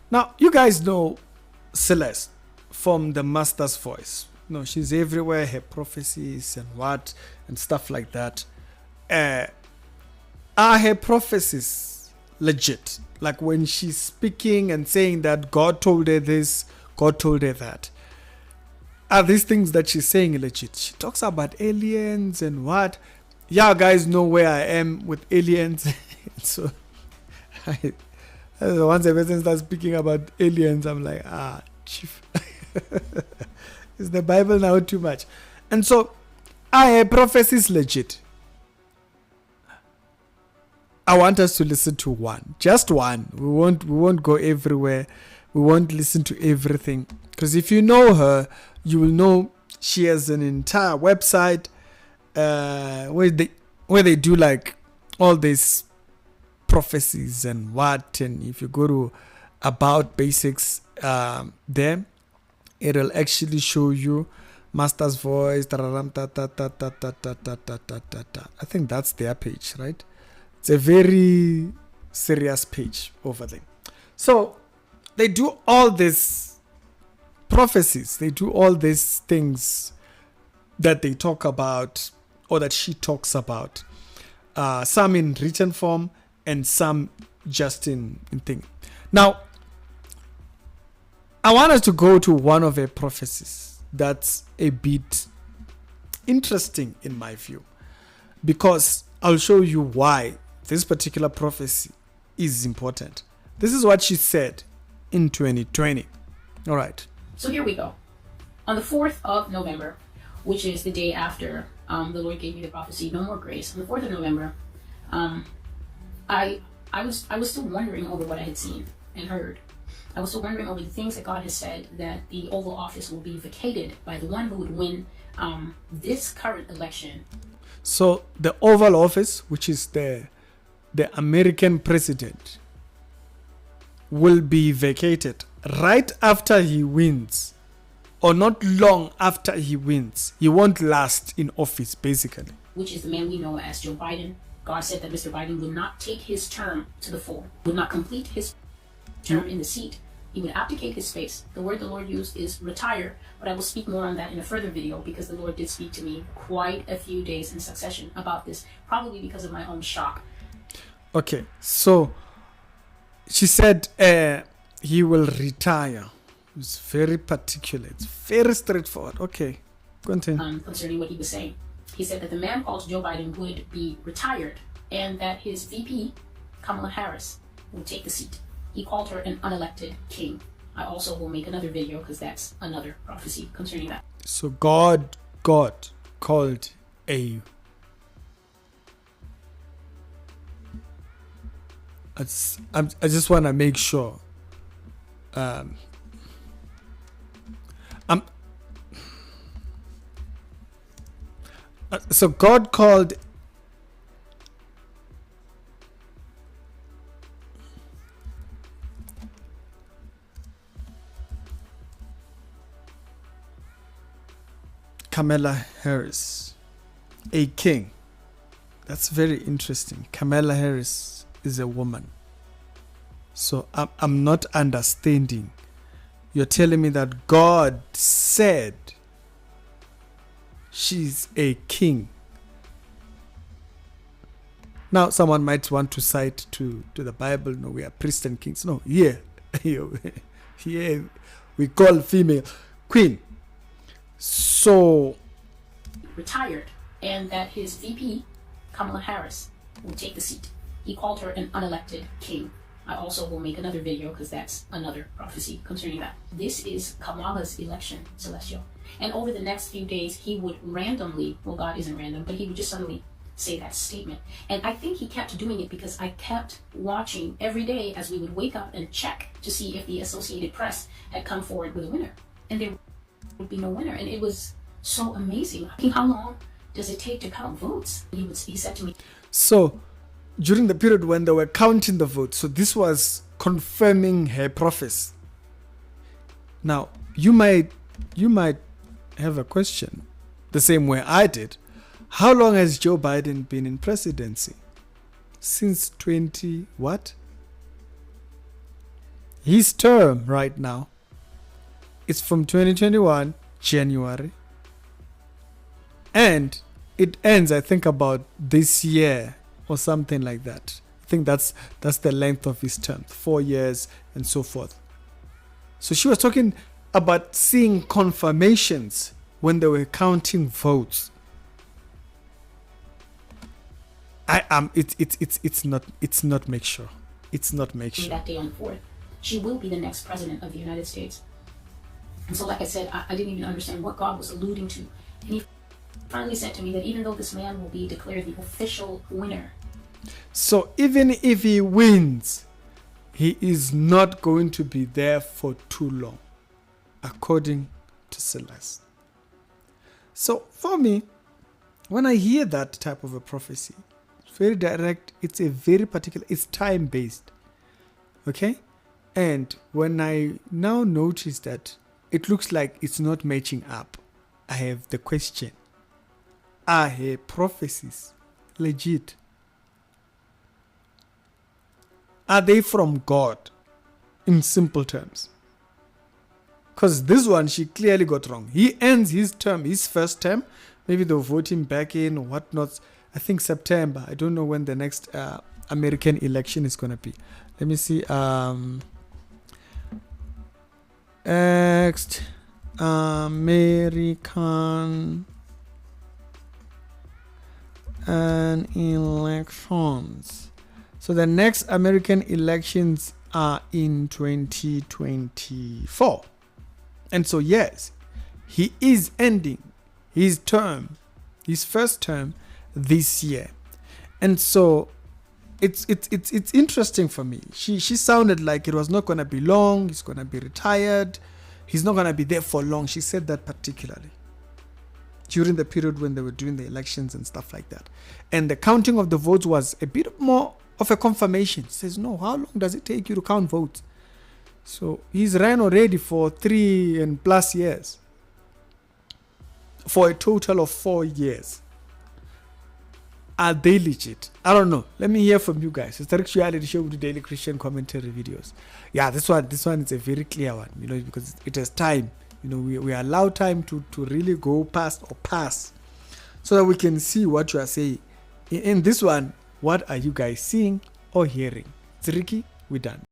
Now, you guys know Celeste from the Master's Voice. No, she's everywhere, her prophecies and what, and stuff like that. Are her prophecies legit? Like when she's speaking and saying that God told her this, God told her that. Are these things that she's saying legit? She talks about aliens and what. Yeah, guys know where I am with aliens. So, once a person starts speaking about aliens, I'm like, chief. Is the Bible now too much? And so, are her prophecies legit? I want us to listen to one, just one. We won't go everywhere. We won't listen to everything, because if you know her, you will know she has an entire website where they do like all these prophecies and what. And if you go to about basics there, it'll actually show you Master's Voice. I think that's their page, right? It's a very serious page over there. So they do all these prophecies. They do all these things that they talk about, or that she talks about. Some in written form and some just in thing. Now, I want us to go to one of her prophecies that's a bit interesting in my view, because I'll show you why this particular prophecy is important. This is what she said in 2020. All right. So here we go. On the 4th of November, which is the day after the Lord gave me the prophecy, no more grace. On the 4th of November, I was still wondering over what I had seen and heard. I was still wondering over the things that God has said, that the Oval Office will be vacated by the one who would win this current election. So the Oval Office, which is the American president, will be vacated right after he wins, or not long after he wins. He won't last in office, basically. Which is the man we know as Joe Biden. God said that Mr. Biden would not take his term to the full, would not complete his term in the seat. He would abdicate his space. The word the Lord used is retire, but I will speak more on that in a further video, because the Lord did speak to me quite a few days in succession about this, probably because of my own shock. Okay, so she said he will retire. It's very particular. It's very straightforward. Okay, continue. Concerning what he was saying. He said that the man called Joe Biden would be retired, and that his VP, Kamala Harris, would take the seat. He called her an unelected king. I also will make another video, because that's another prophecy concerning that. So God called a... I just want to make sure. So God called Kamala Harris a king. That's very interesting. Kamala Harris is a woman. So I'm not understanding. You're telling me that God said she's a king. Now someone might want to cite to the Bible, no, we are priests and kings. No, here we call female queen. So retired, and that his VP, Kamala Harris, will take the seat. He called her an unelected king. I also will make another video, because that's another prophecy concerning that. This is Kamala's election, Celestial. And over the next few days, he would randomly, well, God isn't random, but he would just suddenly say that statement. And I think he kept doing it because I kept watching every day as we would wake up and check to see if the Associated Press had come forward with a winner. And there would be no winner. And it was so amazing. How long does it take to count votes? He said to me. So during the period when they were counting the votes, so this was confirming her prophecy. Now, you might have a question the same way I did. How long has Joe Biden been in presidency? Since 20 what? his term right now is from 2021 January, and it ends, I think, about this year or something like that. I think that's the length of his term, 4 years and so forth. So she was talking about seeing confirmations when they were counting votes. It's not make sure. It's not make sure. That day on the 4th, she will be the next president of the United States. And so, like I said, I didn't even understand what God was alluding to. And he finally said to me that even though this man will be declared the official winner. So even if he wins, he is not going to be there for too long, according to Celeste. So for me, when I hear that type of a prophecy, it's very direct, it's a very particular, it's time-based. Okay? And when I now notice that it looks like it's not matching up, I have the question, are her prophecies legit? Are they from God, in simple terms? Because this one, she clearly got wrong. He ends his term, his first term. Maybe they'll vote him back in or whatnot. I think September. I don't know when the next American election is going to be. Let me see. Next American elections. So the next American elections are in 2024. And so yes, he is ending his term, his first term this year. And so it's interesting for me. She sounded like it was not going to be long. He's going to be retired. He's not going to be there for long. She said that particularly during the period when they were doing the elections and stuff like that. And the counting of the votes was a bit more of a confirmation. She says, no, how long does it take you to count votes? So he's ran already for 3+ years. For a total of 4 years. Are they legit? I don't know. Let me hear from you guys. It's the Reality Show with the Daily Christian Commentary videos. Yeah, this one is a very clear one, because it has time. We allow time to really go past or pass so that we can see what you are saying. In this one, what are you guys seeing or hearing? It's Ricky, we're done.